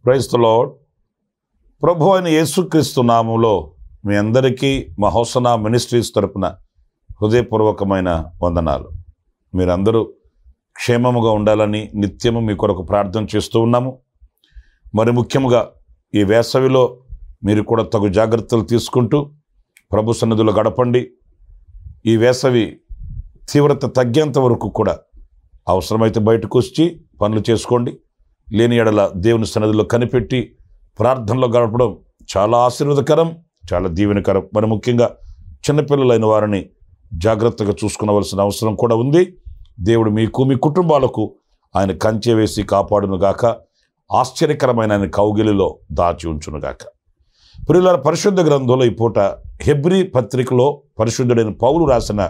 Praise the lord. ప్రభు అయిన యేసుక్రీస్తు నామములో మీ అందరికీ మహోసన మినిస్ట్రీస్ తరపున హృదయపూర్వకమైన వందనాలు. మీరందరూ క్షేమముగా ఉండాలని నిత్యము మీ కొరకు ప్రార్థన చేస్తూ ఉన్నాము. మరి ముఖ్యంగా ఈ వేసవిలో మీరు కూడా తగు జాగ్రత్తలు తీసుకుంటూ ప్రభు సన్నిధిలో గడపండి. ఈ వేసవి తీవ్రత తగ్గేంత వరకు కూడా అవసరమైతే బయటకు వచ్చి పనులు చేసుకోండి. లేని ఎడల దేవుని సన్నిధిలో కనిపెట్టి ప్రార్థనలో గడపడం చాలా ఆశీర్వాదకరం, చాలా దీవెనకరం. మరి ముఖ్యంగా చిన్నపిల్లలైన వారిని జాగ్రత్తగా చూసుకునవలసిన అవసరం కూడా ఉంది. దేవుడు మీకు మీ కుటుంబాలకు ఆయన కంచె వేసి కాపాడునుగాక, ఆశ్చర్యకరమైన ఆయన కౌగిలిలో దాచి ఉంచునుగాక. ప్రియులారా, పరిశుద్ధ గ్రంథంలో ఈ పూట హెబ్రీ పత్రికలో పరిశుద్ధుడైన పౌలు రాసిన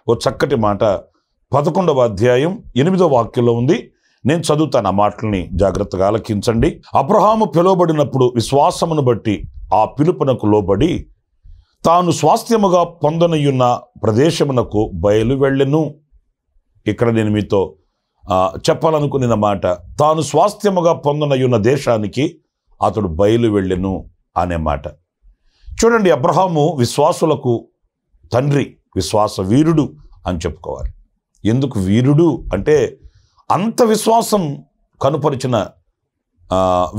ఓ చక్కటి మాట 11వ అధ్యాయం 8వ వాక్యంలో ఉంది. నేను చదువుతాను, ఆ మాటల్ని జాగ్రత్తగా ఆలకించండి. అబ్రహాము పిలువబడినప్పుడు విశ్వాసమును బట్టి ఆ పిలుపునకు లోబడి తాను స్వాస్థ్యముగా పొందనయున్న ప్రదేశమునకు బయలు వెళ్ళెను. ఇక్కడ నేను మీతో చెప్పాలనుకున్న మాట, తాను స్వాస్థ్యముగా పొందనయున్న దేశానికి అతడు బయలు వెళ్ళెను అనే మాట. చూడండి, అబ్రహాము విశ్వాసులకు తండ్రి, విశ్వాస వీరుడు అని చెప్పుకోవాలి. ఎందుకు వీరుడు అంటే అంత విశ్వాసం కనుపరిచిన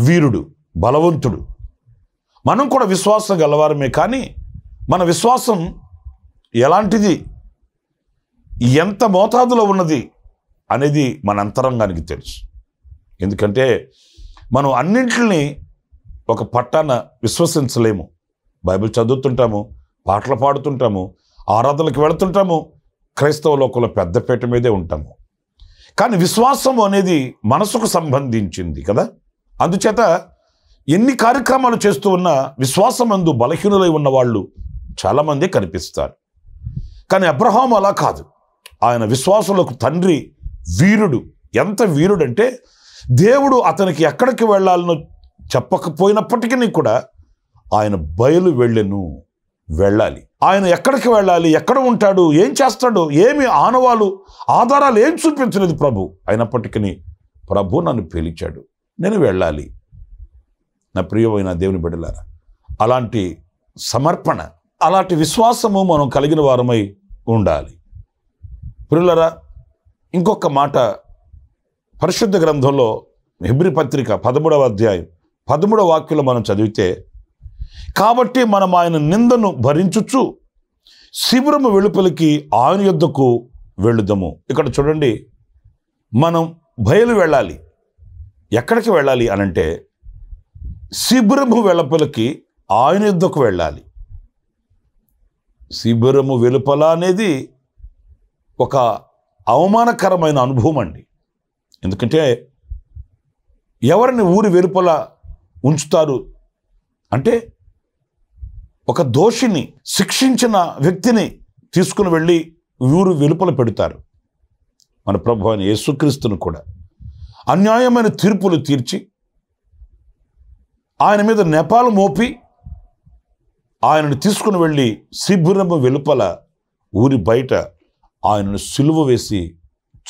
వీరుడు, బలవంతుడు. మనం కూడా విశ్వాసం గలవారమే, కానీ మన విశ్వాసం ఎలాంటిది, ఎంత మోతాదులో ఉన్నది అనేది మన అంతరంగానికి తెలుసు. ఎందుకంటే మనం అన్నింటినీ ఒక పట్టాన విశ్వసించలేము. బైబిల్ చదువుతుంటాము, పాటలు పాడుతుంటాము, ఆరాధనలకు వెళుతుంటాము, క్రైస్తవ లోకంలో పెద్దపేట మీదే ఉంటాము. కానీ విశ్వాసం అనేది మనసుకు సంబంధించింది కదా. అందుచేత ఎన్ని కార్యక్రమాలు చేస్తూ ఉన్నా విశ్వాసమందు బలహీనులై ఉన్న వాళ్ళు చాలామంది కనిపిస్తారు. కానీ అబ్రహాము అలా కాదు. ఆయన విశ్వాసులకు తండ్రి, వీరుడు. ఎంత వీరుడంటే దేవుడు అతనికి ఎక్కడికి వెళ్ళాలనో చెప్పకపోయినప్పటికీ కూడా ఆయన బయలు వెళ్ళాలి. ఆయన ఎక్కడికి వెళ్ళాలి, ఎక్కడ ఉంటాడు, ఏం చేస్తాడు, ఏమి ఆధారాలు ఏం చూపించలేదు ప్రభు. అయినప్పటికీ ప్రభు నన్ను పిలిచాడు, నేను వెళ్ళాలి. నా ప్రియమైన దేవుని బిడ్డలారా, అలాంటి సమర్పణ, అలాంటి విశ్వాసము మనం కలిగిన వారమై ఉండాలి. ప్రియులారా, ఇంకొక మాట పరిశుద్ధ గ్రంథంలో హెబ్రీ పత్రిక 13వ అధ్యాయం 13వ వాక్యంలో మనం చదివితే, కాబట్టి మనం ఆయన నిందను భరించుచు శిబిరము వెలుపలికి ఆయన యొద్దకు వెళ్ళుదము. ఇక్కడ చూడండి, మనం బయలు వెళ్ళాలి. ఎక్కడికి వెళ్ళాలి అనంటే శిబిరము వెలుపలికి ఆయన యొద్దకు వెళ్ళాలి. శిబిరము వెలుపల అనేది ఒక అవమానకరమైన అనుభవం అండి. ఎందుకంటే ఎవరిని ఊరి వెలుపల ఉంచుతారు అంటే ఒక దోషిని, శిక్షించిన వ్యక్తిని తీసుకుని వెళ్ళి ఊరు వెలుపల పెడతారు. మన ప్రభు అయిన యేసుక్రీస్తును కూడా అన్యాయమైన తీర్పులు తీర్చి ఆయన మీద నెపాలు మోపి ఆయనను తీసుకుని వెళ్ళి శిబిరము వెలుపల ఊరి బయట ఆయనను సిలువ వేసి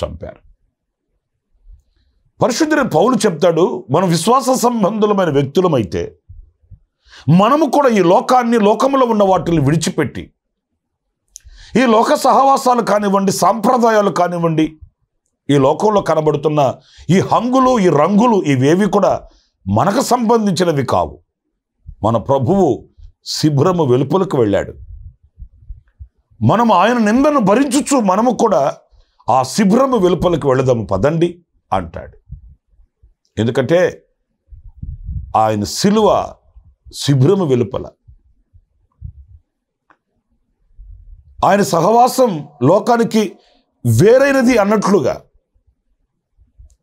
చంపారు. పరిశుద్ధుడైన పౌలు చెప్తాడు, మనం విశ్వాస సంబంధులమైన వ్యక్తులమైతే మనము కూడా ఈ లోకములో ఉన్న వాటిని విడిచిపెట్టి, ఈ లోక సహవాసాలు కానివ్వండి, సాంప్రదాయాలు కానివ్వండి, ఈ లోకంలో కనబడుతున్న ఈ హంగులు, ఈ రంగులు, ఇవేవి కూడా మనకు సంబంధించినవి కావు. మన ప్రభువు శిబిరము వెలుపలకు వెళ్ళాడు. మనం ఆయన నిందను భరించుచు మనము కూడా ఆ శిబిరము వెలుపలకు వెళదాము పదండి అంటాడు. ఎందుకంటే ఆయన సిలువ శిబిరము వెలుపల, ఆయన సహవాసం లోకానికి వేరైనది అన్నట్లుగా.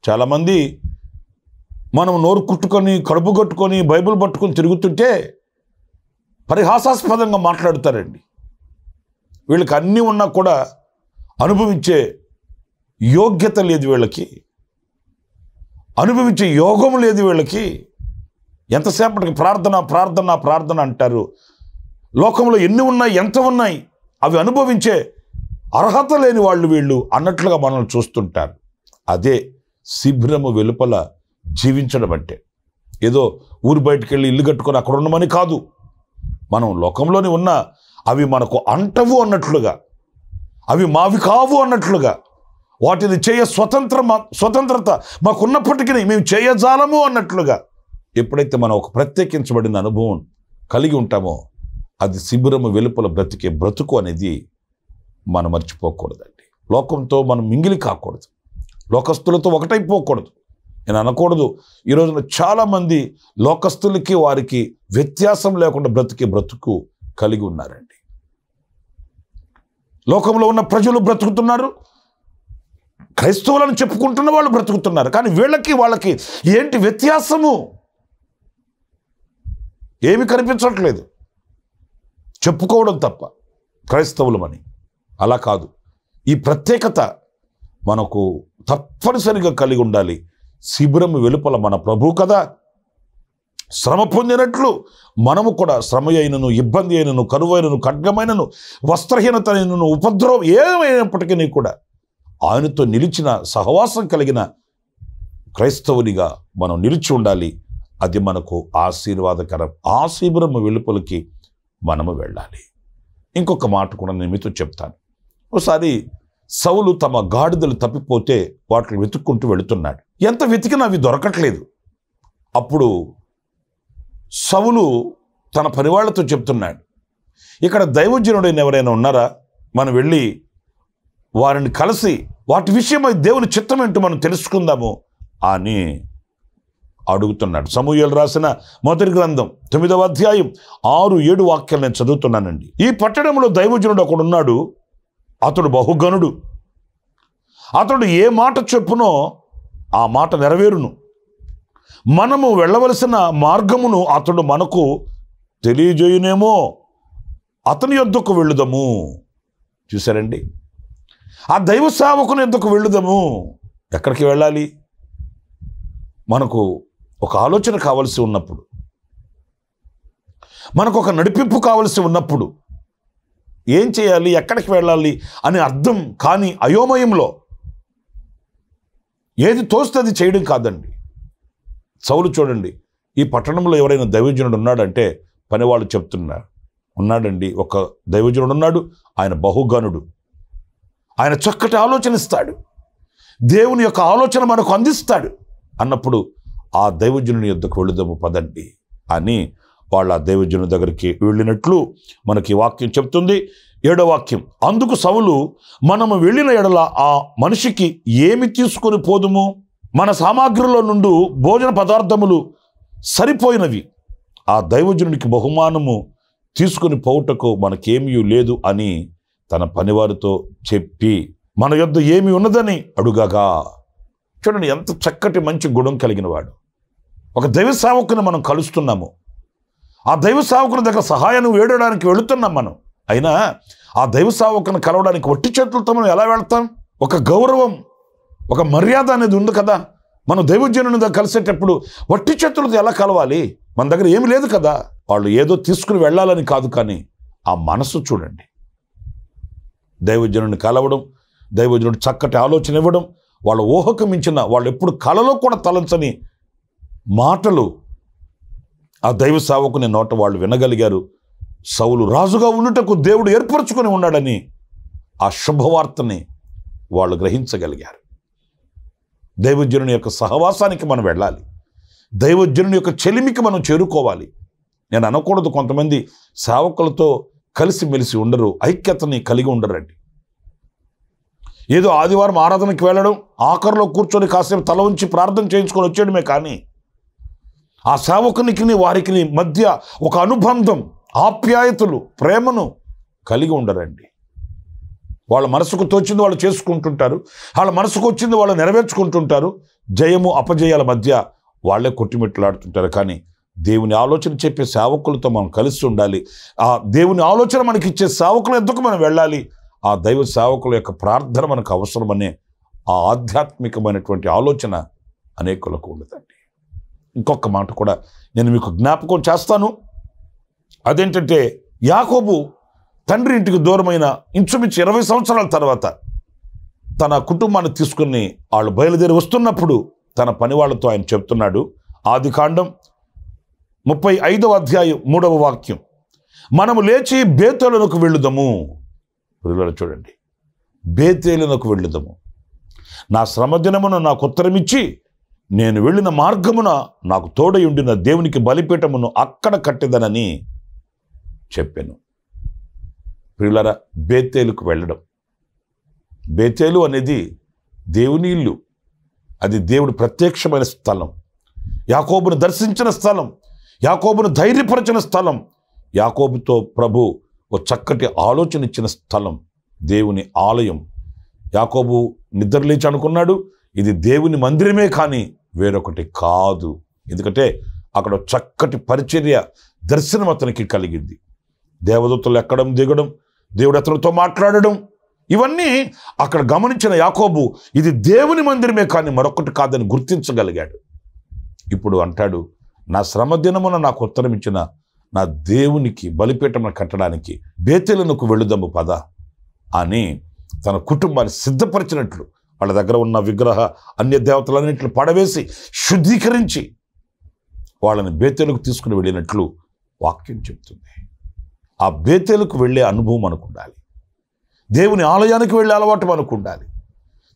చాలామంది మనం నోరు కుట్టుకొని కడుపు కట్టుకొని బైబిల్ పట్టుకొని తిరుగుతుంటే పరిహాసాస్పదంగా మాట్లాడతారండి. వీళ్ళకి అన్నీ ఉన్నా కూడా అనుభవించే యోగ్యత లేదు వీళ్ళకి, అనుభవించే యోగం లేదు వీళ్ళకి. ఎంతసేపటికి ప్రార్థన ప్రార్థన ప్రార్థన అంటారు. లోకంలో ఎన్ని ఉన్నాయి, ఎంత ఉన్నాయి, అవి అనుభవించే అర్హత లేని వాళ్ళు వీళ్ళు అన్నట్లుగా మనల్ని చూస్తుంటారు. అదే శిబిరము వెలుపల జీవించడం అంటే. ఏదో ఊరు బయటికి వెళ్ళి ఇల్లు కట్టుకొని అక్కడ ఉండమని కాదు. మనం లోకంలోనే ఉన్న అవి మనకు అంటవు అన్నట్లుగా, అవి మావి కావు అన్నట్లుగా, వాటిని స్వతంత్రత మాకున్నప్పటికీ మేము చేయజాలము అన్నట్లుగా ఎప్పుడైతే మనం ఒక ప్రత్యేకించబడిన అనుభవం కలిగి ఉంటామో అది శిబిరము వెలుపల బ్రతికే బ్రతుకు అనేది మనం మర్చిపోకూడదండి. లోకంతో మనం మింగిలి కాకూడదు, లోకస్తులతో ఒకటైపోకూడదు. నేను అనకూడదు, ఈ రోజున చాలామంది లోకస్తులకి వారికి వ్యత్యాసం లేకుండా బ్రతికే బ్రతుకు కలిగి ఉన్నారండి. లోకంలో ఉన్న ప్రజలు బ్రతుకుతున్నారు, క్రైస్తవులను చెప్పుకుంటున్న వాళ్ళు బ్రతుకుతున్నారు. కానీ వీళ్ళకి వాళ్ళకి ఏంటి వ్యత్యాసము? ఏమి కనిపించట్లేదు, చెప్పుకోవడం తప్ప క్రైస్తవులమని. అలా కాదు, ఈ ప్రత్యేకత మనకు తప్పనిసరిగా కలిగి ఉండాలి. శిబిరం వెలుపల మన ప్రభు కదా, శ్రమ పొందినట్లు మనము కూడా శ్రమ అయినను, ఇబ్బంది అయినను, కరువైనను, ఖడ్గమైనను, వస్త్రహీనత అయినను, ఉపద్రవం ఏమైనప్పటికీ కూడా ఆయనతో నిలిచిన సహవాసం కలిగిన క్రైస్తవునిగా మనం నిలిచి ఉండాలి. అది మనకు ఆశీర్వాదకరం. ఆ శిబిరం వెలుపలికి మనము వెళ్ళాలి. ఇంకొక మాట కూడా నేను మీతో చెప్తాను. ఒకసారి సౌలు తమ గాడిదలు తప్పిపోతే వాటిని వెతుక్కుంటూ వెళుతున్నాడు. ఎంత వెతికినా అవి దొరకట్లేదు. అప్పుడు సౌలు తన పనివాళ్లతో చెప్తున్నాడు, ఇక్కడ దైవజనుడైన ఎవరైనా ఉన్నారా? మనం వెళ్ళి వారిని కలిసి వాటి విషయమై దేవుని చిత్తం ఏంటో మనం తెలుసుకుందాము అని అడుగుతున్నాడు. సమూయేలు రాసిన మొదటి గ్రంథం 9వ అధ్యాయం 6-7 వాక్యాలు నేను చదువుతున్నానండి. ఈ పట్టణంలో దైవజనుడు ఒకడున్నాడు, అతడు బహుగనుడు. అతడు ఏ మాట చెప్పునో ఆ మాట నెరవేరును. మనము వెళ్ళవలసిన మార్గమును అతడు మనకు తెలియజేయునేమో, అతని యొద్దకు వెళ్ళుదము. చూసారండి, ఆ దైవ సేవకుని యొద్దకు వెళ్ళుదము. ఎక్కడికి వెళ్ళాలి? మనకు ఒక ఆలోచన కావలసి ఉన్నప్పుడు, మనకు ఒక నడిపింపు కావలసి ఉన్నప్పుడు ఏం చేయాలి, ఎక్కడికి వెళ్ళాలి అని అర్థం కానీ అయోమయంలో ఏది తోస్తే అది చేయడం కాదండి. సౌలు చూడండి, ఈ పట్టణంలో ఎవరైనా దైవజనుడు ఉన్నాడంటే పనివాళ్ళు చెప్తున్నారు, ఉన్నాడండి, ఒక దైవజనుడు ఉన్నాడు, ఆయన బహుగనుడు, ఆయన చక్కటి ఆలోచన ఇస్తాడు, దేవుని యొక్క ఆలోచన మనకు అందిస్తాడు అన్నప్పుడు ఆ దైవజనుని యొద్దకు వెళుదాము పదండి అని వాళ్ళ ఆ దైవజనుని దగ్గరికి వెళ్ళినట్లు మనకి వాక్యం చెప్తుంది. 7వ వాక్యం, అందుకు సౌలు, మనము వెళ్ళిన ఎడల ఆ మనిషికి ఏమి తీసుకొని పోదుము? మన సామాగ్రిలో నుండి భోజన పదార్థములు సరిపోయినవి, ఆ దైవజనునికి బహుమానము తీసుకుని పోవుటకు మనకేమీ లేదు అని తన పనివారితో చెప్పి మన యొద్ద ఏమి ఉన్నదని అడుగగా. చూడండి, ఎంత చక్కటి మంచి గుణం కలిగిన వాడు. ఒక దైవ సేవకుని మనం కలుస్తున్నాము, ఆ దైవ సేవకుని దగ్గర సహాయాన్ని వేడడానికి వెళుతున్నాం మనం. అయినా ఆ దైవ సేవకుని కలవడానికి వట్టి చేతులతో మనం ఎలా వెళ్తాం? ఒక గౌరవం, ఒక మర్యాద అనేది ఉంది కదా. మనం దైవజనుని దగ్గర కలిసేటప్పుడు వట్టి చేతులతో ఎలా కలవాలి? మన దగ్గర ఏమి లేదు కదా. వాళ్ళు ఏదో తీసుకుని వెళ్ళాలని కాదు, కానీ ఆ మనసు చూడండి. దైవజనుని కలవడం, దైవజనుడు చక్కటి ఆలోచన ఇవ్వడం, వాళ్ళ ఊహకు మించిన, వాళ్ళు ఎప్పుడు కలలో కూడా తలంచని మాటలు ఆ దైవ సేవకుని నోట వాళ్ళు వినగలిగారు. సౌలు రాజుగా ఉండుటకు దేవుడు ఏర్పరచుకొని ఉన్నాడని ఆ శుభవార్తని వాళ్ళు గ్రహించగలిగారు. దైవజనుని యొక్క సహవాసానికి మనం వెళ్ళాలి, దైవజనుని యొక్క చెలిమికి మనం చేరుకోవాలి. నేను అనకూడదు, కొంతమంది సేవకులతో కలిసిమెలిసి ఉండరు, ఐక్యతని కలిగి ఉండరండి. ఏదో ఆదివారం ఆరాధనకి వెళ్ళడం, ఆఖరిలో కూర్చొని కాసేపు తల ఉంచి ప్రార్థన చేయించుకొని వచ్చేయడమే, కానీ ఆ సేవకునికి వారికి మధ్య ఒక అనుబంధం, ఆప్యాయతలు, ప్రేమను కలిగి ఉండరండి. వాళ్ళ మనసుకు తోచింది వాళ్ళు చేసుకుంటుంటారు, వాళ్ళ మనసుకు వచ్చింది వాళ్ళు నెరవేర్చుకుంటుంటారు. జయము అపజయాల మధ్య వాళ్ళే కొట్టిమెట్లాడుతుంటారు. కానీ దేవుని ఆలోచన చెప్పే సేవకులతో మనం కలిసి ఉండాలి. ఆ దేవుని ఆలోచన మనకి ఇచ్చే సేవకుల ఎద్దకు మనం వెళ్ళాలి. ఆ దైవ సేవకుల యొక్క ప్రార్థన మనకు అవసరమనే ఆ ఆధ్యాత్మికమైనటువంటి ఆలోచన అనేకులకు ఉండదండి. ఇంకొక మాట కూడా నేను మీకు జ్ఞాపకం చేస్తాను. అదేంటంటే, యాకోబు తండ్రి ఇంటికి దూరమైన ఇంచుమించు 20 సంవత్సరాల తర్వాత తన కుటుంబాన్ని తీసుకుని వాళ్ళు బయలుదేరి వస్తున్నప్పుడు తన పని వాళ్ళతో ఆయన చెప్తున్నాడు. ఆదికాండం 35వ అధ్యాయం 3వ వాక్యం, మనము లేచి బేతేలునకు వెళ్ళుదము. చూడండి, బేతేలునకు వెళ్ళుదము. నా శ్రమదినమున నాకు ఉత్తరమిచ్చి నేను వెళ్ళిన మార్గమున నాకు తోడై ఉండిన దేవునికి బలిపీఠమును అక్కడ కట్టెదనని చెప్పాను. ప్రియులారా, బేతేలుకు వెళ్ళడం, బేతేలు అనేది దేవుని ఇల్లు. అది దేవుడు ప్రత్యక్షమైన స్థలం, యాకోబును దర్శించిన స్థలం, యాకోబును ధైర్యపరచిన స్థలం, యాకోబుతో ప్రభు ఓ చక్కటి ఆలోచన ఇచ్చిన స్థలం, దేవుని ఆలయం. యాకోబు నిద్రలేచి అనుకున్నాడు, ఇది దేవుని మందిరమే కానీ వేరొకటి కాదు. ఎందుకంటే అక్కడ చక్కటి పరిచర్య దర్శనం అతనికి కలిగింది. దేవదూతలు ఎక్కడం దిగడం, దేవుడు అతనితో మాట్లాడడం, ఇవన్నీ అక్కడ గమనించిన యాకోబు ఇది దేవుని మందిరమే కానీ మరొకటి కాదని గుర్తించగలిగాడు. ఇప్పుడు అంటాడు, నా శ్రమ దినమున నాకు ఉత్తరం ఇచ్చిన నా దేవునికి బలిపీఠమును కట్టడానికి బేతేలునకు వెళ్ళుదము పద అని తన కుటుంబాన్ని సిద్ధపరిచినట్లు, వాళ్ళ దగ్గర ఉన్న విగ్రహ అన్య దేవతలన్నింటిని పడవేసి శుద్ధీకరించి వాళ్ళని బేతేలుకు తీసుకుని వెళ్ళినట్లు వాక్యం చెప్తుంది. ఆ బేతేలుకు వెళ్ళే అనుభవం మనకు ఉండాలి. దేవుని ఆలయానికి వెళ్ళే అలవాటు మనకు ఉండాలి.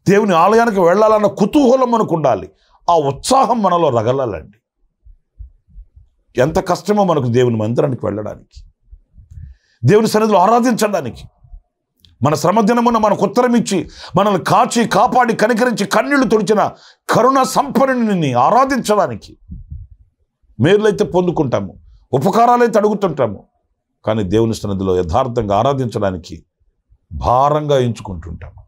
దేవుని ఆలయానికి వెళ్ళాలన్న కుతూహలం మనకు ఉండాలి. ఆ ఉత్సాహం మనలో రగలాలండి. ఎంత కష్టమో మనకు దేవుని మందిరానికి వెళ్ళడానికి, దేవుని సన్నిధిలో ఆరాధించడానికి. మన శ్రమదినమున మనకు ఉత్తరం ఇచ్చి మనల్ని కాచి కాపాడి కనికరించి కన్నీళ్లు తుడిచిన కరుణ సంపన్నుని ఆరాధించడానికి. మేలులైతే పొందుకుంటాము, ఉపకారాలైతే అడుగుతుంటాము, కానీ దేవుని సన్నిధిలో యథార్థంగా ఆరాధించడానికి భారంగా ఎంచుకుంటుంటాము.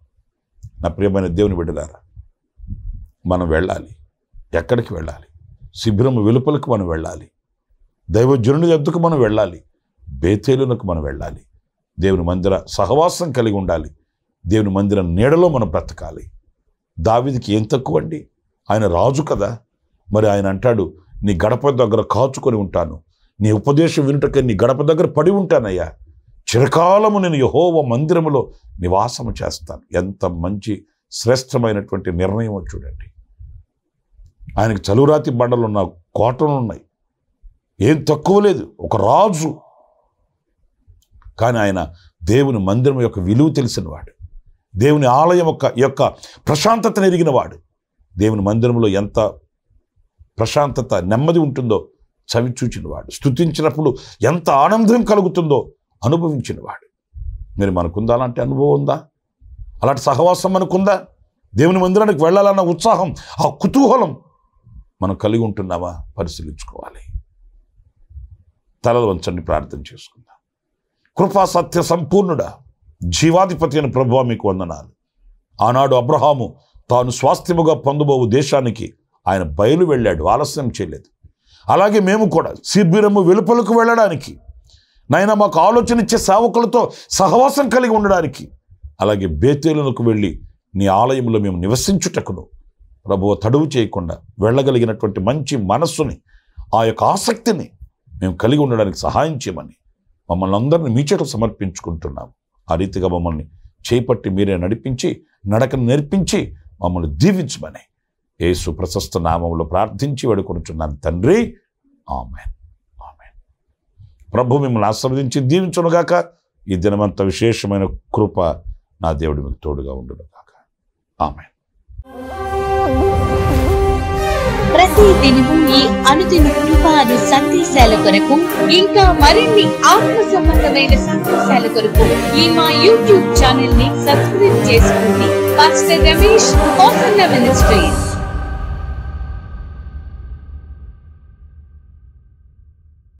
నా ప్రియమైన దేవుని బిడ్డలారా, మనం వెళ్ళాలి. ఎక్కడికి వెళ్ళాలి? శిబిరం వెలుపలకు మనం వెళ్ళాలి. దైవజనుని యొద్దకు మనం వెళ్ళాలి. బేతేలునకు మనం వెళ్ళాలి. దేవుని మందిర సహవాసం కలిగి ఉండాలి. దేవుని మందిర నీడలో మనం బ్రతకాలి. దావీదుకి ఏం తక్కువ అండి? ఆయన రాజు కదా. మరి ఆయన అంటాడు, నీ గడప దగ్గర కాచుకొని ఉంటాను, నీ ఉపదేశం వినుటకే నీ గడప దగ్గర పడి ఉంటానయ్యా, చిరకాలము నేను యెహోవా మందిరములో నివాసము చేస్తాను. ఎంత మంచి శ్రేష్టమైనటువంటి నిర్ణయం చూడండి. ఆయనకి చలురాతి బండలు ఉన్న కోటలు ఉన్నాయి, ఏం తక్కువ లేదు, ఒక రాజు. కానీ ఆయన దేవుని మందిరం యొక్క విలువ తెలిసినవాడు, దేవుని ఆలయం యొక్క ప్రశాంతతను ఎరిగినవాడు. దేవుని మందిరంలో ఎంత ప్రశాంతత నెమ్మది ఉంటుందో చవిచూచినవాడు. స్తుతించినప్పుడు ఎంత ఆనందం కలుగుతుందో అనుభవించినవాడు. మరి మనకుందా అలాంటి అనుభవం? ఉందా? అలాంటి సహవాసం మనకుందా? దేవుని మందిరానికి వెళ్ళాలన్న ఉత్సాహం, ఆ కుతూహలం మనం కలిగి ఉంటున్నామా? పరిశీలించుకోవాలి. తలలు వంచండి, ప్రార్థన చేసుకుందాం. కృపా సత్య సంపూర్ణుడా, జీవాధిపతి అయిన ప్రభువా మీకు వందనాలు. ఆనాడు అబ్రహాము తాను స్వాస్థ్యముగా పొందబోవు దేశానికి ఆయన బయలు వెళ్ళాడు, ఆలస్యం చేయలేదు. అలాగే మేము కూడా శిబిరము వెలుపలకు వెళ్ళడానికి, నాయన మాకు ఆలోచన ఇచ్చే సేవకులతో సహవాసం కలిగి ఉండడానికి, అలాగే బేతేలునకు వెళ్ళి నీ ఆలయంలో మేము నివసించుటకును ప్రభువు తడువు చేయకుండా వెళ్ళగలిగినటువంటి మంచి మనస్సుని, ఆ యొక్క ఆసక్తిని మేము కలిగి ఉండడానికి సహాయం చేయమని మమ్మల్ని అందరినీ మీ చేత సమర్పించుకుంటున్నాం. ఆ రీతిగా మమ్మల్ని చేపట్టి మీరే నడిపించి, నడకను నేర్పించి మమ్మల్ని దీవించమని యేసు ప్రశస్త నామములో ప్రార్థించి వేడుకొనుచున్నాను తండ్రి. ఆమేన్, ఆమేన్. ప్రభు మిమ్మల్ని ఆశీర్వదించి దీవించునుగాక. ఈ దినమంత విశేషమైన కృప నా దేవుడి మీకు తోడుగా ఉండునుగాక. ఆమేన్. ప్రతి దినము ఈ అనుదిన కృపాను సందేశాల కొరకు, ఇంకా మరిన్ని ఆత్మ సంబంధమైన సందేశాల కొరకు ఈ మా యూట్యూబ్ ఛానల్ ని సబ్స్క్రైబ్ చేసుకోండి. Pastor Ramesh, hosanna ministries.